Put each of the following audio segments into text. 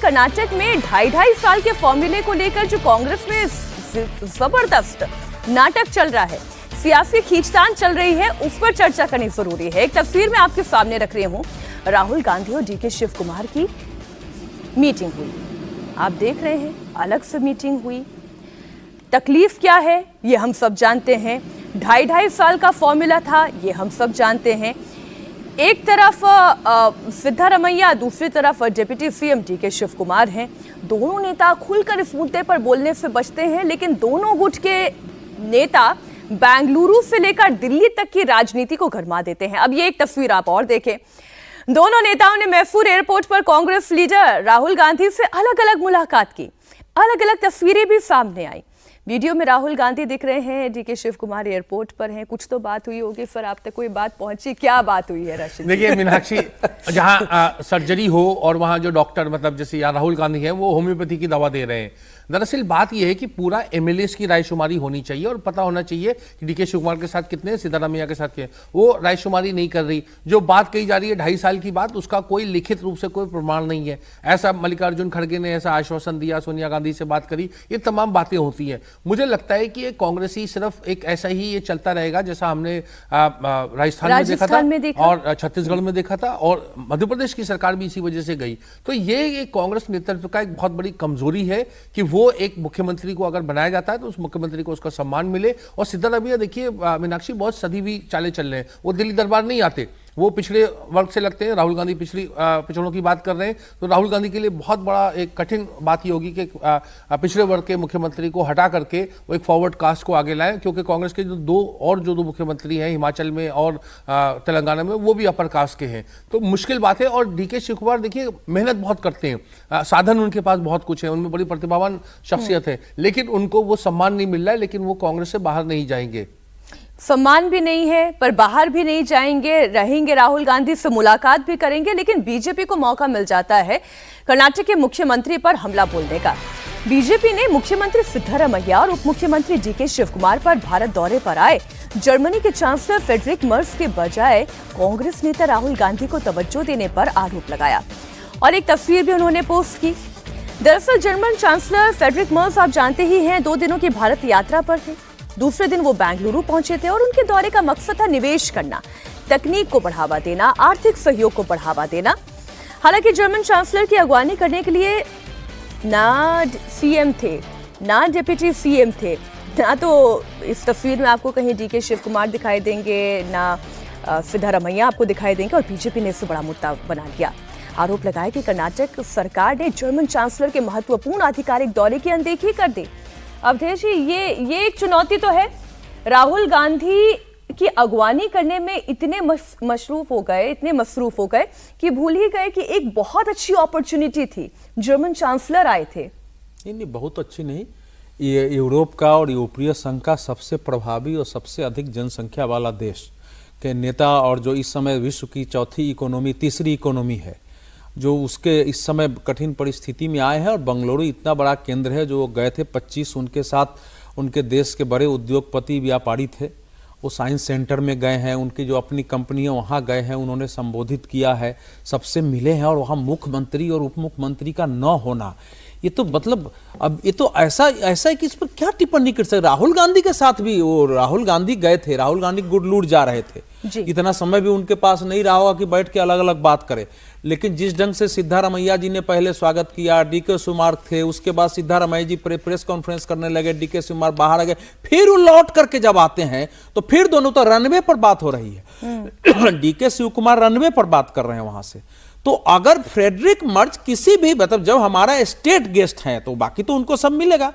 कर्नाटक में 2.5 साल के फॉर्मूले को लेकर जो कांग्रेस में जबरदस्त नाटक चल रहा है, सियासी खींचतान चल रही है, उस पर चर्चा करनी जरूरी है। एक तस्वीर में आपके सामने रख रही हूं, राहुल गांधी और डीके शिव कुमार की मीटिंग हुई। आप देख रहे हैं, अलग से मीटिंग हुई। तकलीफ क्या है ये हम सब जानते हैं, 2.5 साल का फॉर्मूला था ये हम सब जानते हैं। एक तरफ सिद्धारमैया, दूसरी तरफ डिप्टी सीएम डीके शिव कुमार हैं। दोनों नेता खुलकर इस मुद्दे पर बोलने से बचते हैं, लेकिन दोनों गुट के नेता बेंगलुरु से लेकर दिल्ली तक की राजनीति को गरमा देते हैं। अब ये एक तस्वीर आप और देखें, दोनों नेताओं ने मैसूर एयरपोर्ट पर कांग्रेस लीडर राहुल गांधी से अलग अलग मुलाकात की। अलग अलग तस्वीरें भी सामने आई। वीडियो में राहुल गांधी दिख रहे हैं, डीके शिव कुमार एयरपोर्ट पर हैं। कुछ तो बात हुई होगी सर, आप तक कोई बात पहुंची, क्या बात हुई है रशिद? देखिए मीनाक्षी, जहां सर्जरी हो और वहां जो डॉक्टर मतलब जैसे राहुल गांधी है वो होम्योपैथी की दवा दे रहे हैं। दरअसल बात यह है कि पूरा एमएलएस की रायशुमारी होनी चाहिए और पता होना चाहिए कि डीके शिव कुमार के साथ कितने, सिद्धारमैया के साथ कितने। वो रायशुमारी नहीं कर रही। जो बात कही जा रही है 2.5 साल की बात, उसका कोई लिखित रूप से कोई प्रमाण नहीं है। ऐसा मल्लिकार्जुन खड़गे ने ऐसा आश्वासन दिया, सोनिया गांधी से बात करी, ये तमाम बातें होती हैं। मुझे लगता है कि ये कांग्रेसी सिर्फ एक ऐसा ही ये चलता रहेगा जैसा हमने राजस्थान में देखा था और छत्तीसगढ़ में देखा था, और मध्य प्रदेश की सरकार भी इसी वजह से गई। तो ये कांग्रेस नेतृत्व का एक बहुत बड़ी कमजोरी है कि वो एक मुख्यमंत्री को अगर बनाया जाता है तो उस मुख्यमंत्री को उसका सम्मान मिले। और सिद्धारमैया देखिए मीनाक्षी, बहुत सदी भी चाले चल रहे हैं। वो दिल्ली दरबार नहीं आते, वो पिछड़े वर्ग से लगते हैं। राहुल गांधी पिछड़ों की बात कर रहे हैं, तो राहुल गांधी के लिए बहुत बड़ा एक कठिन बात ये होगी कि पिछड़े वर्ग के मुख्यमंत्री को हटा करके वो एक फॉरवर्ड कास्ट को आगे लाएं, क्योंकि कांग्रेस के जो दो मुख्यमंत्री हैं हिमाचल में और तेलंगाना में, वो भी अपर कास्ट के हैं। तो मुश्किल बात है। और डीके शिव कुमार देखिए मेहनत बहुत करते हैं, साधन उनके पास बहुत कुछ है, उनमें बड़ी प्रतिभावान शख्सियत है, लेकिन उनको वो सम्मान नहीं मिल रहा है। लेकिन वो कांग्रेस से बाहर नहीं जाएंगे, सम्मान भी नहीं है पर बाहर भी नहीं जाएंगे, रहेंगे, राहुल गांधी से मुलाकात भी करेंगे। लेकिन बीजेपी को मौका मिल जाता है कर्नाटक के मुख्यमंत्री पर हमला बोलने का। बीजेपी ने मुख्यमंत्री सिद्धारमैया और उप मुख्यमंत्री डीके शिव कुमार पर भारत दौरे पर आए जर्मनी के चांसलर फ्रेडरिक मर्ज के बजाय कांग्रेस नेता राहुल गांधी को तवज्जो देने पर आरोप लगाया, और एक तस्वीर भी उन्होंने पोस्ट की। दरअसल जर्मन चांसलर फ्रेडरिक मर्ज, आप जानते ही हैं, 2 दिनों की भारत यात्रा पर थे। दूसरे दिन वो बेंगलुरु पहुंचे थे और उनके दौरे का मकसद था निवेश करना, तकनीक को बढ़ावा देना, आर्थिक सहयोग को बढ़ावा देना। हालांकि जर्मन चांसलर की अगवानी करने के लिए ना सीएम थे, ना डिप्टी सीएम थे, ना तो इस तस्वीर में आपको कहीं डीके शिव कुमार दिखाई देंगे, ना सिद्धारमैया आपको दिखाई देंगे। और बीजेपी ने इसे बड़ा मुद्दा बना लिया। आरोप लगाया कि कर्नाटक सरकार ने जर्मन चांसलर के महत्वपूर्ण आधिकारिक दौरे की अनदेखी कर दी। अवधेश जी, ये एक चुनौती तो है। राहुल गांधी की अगवानी करने में इतने मसरूफ हो गए कि भूल ही गए कि एक बहुत अच्छी अपॉर्चुनिटी थी, जर्मन चांसलर आए थे। नहीं, बहुत अच्छी नहीं, ये यूरोप का और यूरोपीय संघ का सबसे प्रभावी और सबसे अधिक जनसंख्या वाला देश के नेता, और जो इस समय विश्व की तीसरी इकोनॉमी है, जो उसके इस समय कठिन परिस्थिति में आए हैं। और बेंगलुरु इतना बड़ा केंद्र है, जो गए थे 25 उनके साथ उनके देश के बड़े उद्योगपति व्यापारी थे, वो साइंस सेंटर में गए हैं, उनकी जो अपनी कंपनियां वहाँ गए हैं, उन्होंने संबोधित किया है, सबसे मिले हैं। और वहाँ मुख्यमंत्री और उप मुख्यमंत्री का न होना, ये तो मतलब अब ये तो ऐसा है कि इस पर क्या टिप्पणी कर सकते। राहुल गांधी के साथ भी वो राहुल गांधी गए थे, राहुल गांधी गुडलूर जा रहे थे, इतना समय भी उनके पास नहीं रहा होगा कि बैठ के अलग अलग बात करे। लेकिन जिस ढंग से सिद्धारमैया जी ने पहले स्वागत किया, डीके शिव कुमार थे, उसके बाद सिद्धारमैया जी प्रेस कॉन्फ्रेंस करने लगे, डीके शिव कुमार बाहर आ गए, फिर वो लौट करके जब आते हैं तो फिर दोनों तो रनवे पर बात हो रही है। डीके शिव कुमार रनवे पर बात कर रहे हैं वहां से। तो अगर फ्रेडरिक मर्ज किसी भी मतलब जब हमारा स्टेट गेस्ट है तो बाकी तो उनको सब मिलेगा,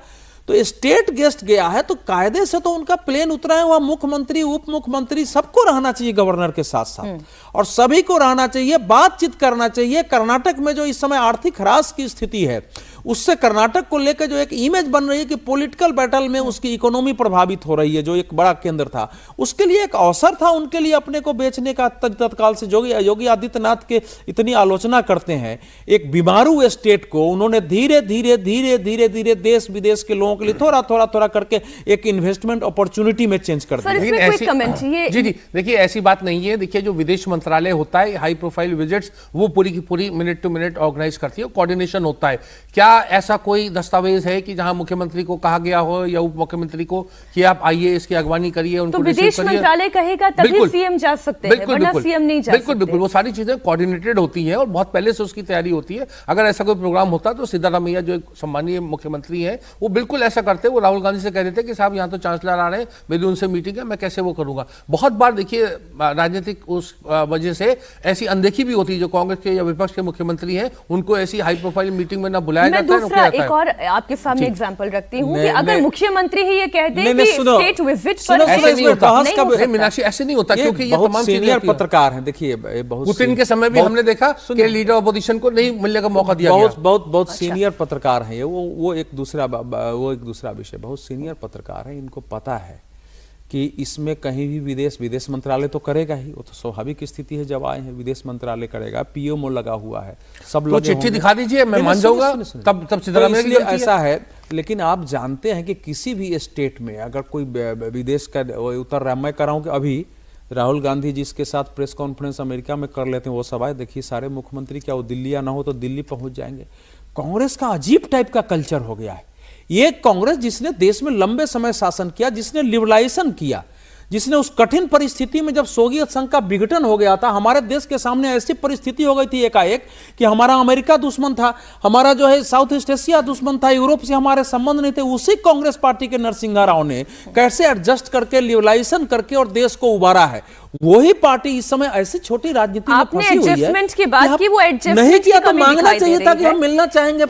तो स्टेट गेस्ट गया है तो कायदे से तो उनका प्लेन उतरा है, वहां मुख्यमंत्री उप मुख्यमंत्री सबको रहना चाहिए गवर्नर के साथ साथ, और सभी को रहना चाहिए, बातचीत करना चाहिए। कर्नाटक में जो इस समय आर्थिक ह्रास की स्थिति है उससे कर्नाटक को लेकर जो एक इमेज बन रही है कि पॉलिटिकल बैटल में उसकी इकोनॉमी प्रभावित हो रही है, जो एक बड़ा केंद्र था, उसके लिए एक अवसर था उनके लिए अपने को बेचने का। तत्काल से योगी आदित्यनाथ के इतनी आलोचना करते हैं, एक बीमारू स्टेट को उन्होंने धीरे धीरे धीरे धीरे धीरे देश विदेश के लोगों के लिए थोड़ा थोड़ा थोड़ा करके एक इन्वेस्टमेंट अपॉर्चुनिटी में चेंज कर दिया। लेकिन ऐसी कमेंट ये जी देखिए ऐसी बात नहीं है। देखिए जो विदेश मंत्रालय होता है, हाई प्रोफाइल विजिट्स वो पूरी की पूरी मिनट टू मिनट ऑर्गेनाइज करती है, कोऑर्डिनेशन होता है। क्या ऐसा कोई दस्तावेज है कि जहां मुख्यमंत्री को कहा गया हो या उप मुख्यमंत्री को कि आप आइए, इसकी अगवानी करिए, उनको तो विदेश मंत्रालय कहेगा तभी सीएम जा सकते हैं, वरना सीएम नहीं जा सकते। बिल्कुल वो सारी चीजें कोऑर्डिनेटेड होती हैं और बहुत पहले से उसकी तैयारी होती है। अगर ऐसा कोई प्रोग्राम होता तो सिद्धारामैया जो एक सम्मानीय मुख्यमंत्री हैं वो बिल्कुल ऐसा करते, वो राहुल गांधी से कह देते कि साहब यहाँ तो चांसलर आ रहे हैं, मेरी उनसे मीटिंग है, मैं कैसे वो करूंगा। बहुत बार देखिए राजनीतिक उस वजह से ऐसी अनदेखी भी होती है, जो कांग्रेस के या विपक्ष के मुख्यमंत्री हैं उनको ऐसी हाई प्रोफाइल मीटिंग में ना बुलाया जाता है। मैं दूसरा एक और आपके सामने एग्जांपल रखती हूँ कि अगर मुख्यमंत्री ही ये कहते हैं कि स्टेट विजिट पर ऐसे नहीं होता, मीनाक्षी ऐसे नहीं होता, क्योंकि ये तमाम सीनियर पत्रकार हैं। देखिए बहुत पुतिन के समय भी हमने देखा कि लीडर ऑपोजिशन को नहीं मिलने का मौका दिया गया। बहुत सीनियर पत्रकार हैं, वो एक दूसरा विषय। बहुत सीनियर पत्रकार हैं, इनको पता है कि इसमें कहीं भी विदेश मंत्रालय तो करेगा ही, वो तो स्वाभाविक स्थिति है। जब आए हैं विदेश मंत्रालय करेगा, पीएमओ लगा हुआ है, सब लोग चिट्ठी दिखा दीजिए, मैं मान जाऊंगा, तब सिद्धारामैया ऐसा है। लेकिन आप जानते हैं कि किसी भी स्टेट में अगर कोई विदेश का उतर रहा, मैं कर रहा हूं कि अभी राहुल गांधी जिसके साथ प्रेस कॉन्फ्रेंस अमेरिका में कर लेते हैं, वो सब आए, देखिए सारे मुख्यमंत्री, क्या वो दिल्ली आना हो तो दिल्ली पहुंच जाएंगे। कांग्रेस का अजीब टाइप का कल्चर हो गया है। ये कांग्रेस जिसने देश में लंबे समय शासन किया, जिसने लिबरलाइजेशन किया, जिसने उस कठिन परिस्थिति में जब सोवियत संघ का विघटन हो गया था, हमारे देश के सामने ऐसी परिस्थिति हो गई थी एकाएक कि हमारा अमेरिका दुश्मन था, हमारा जो है साउथ ईस्ट एशिया दुश्मन था, यूरोप से हमारे संबंध नहीं थे। उसी कांग्रेस पार्टी के नरसिंहा राव ने कैसे एडजस्ट करके लिबरलाइजेशन करके और देश को उबारा है। वही पार्टी इस समय ऐसी छोटी राजनीति में फंसी हुई है। एडजस्टमेंट की बात की, वो एडजस्टमेंट नहीं किया तो मांगना चाहिए था कि हम मिलना चाहेंगे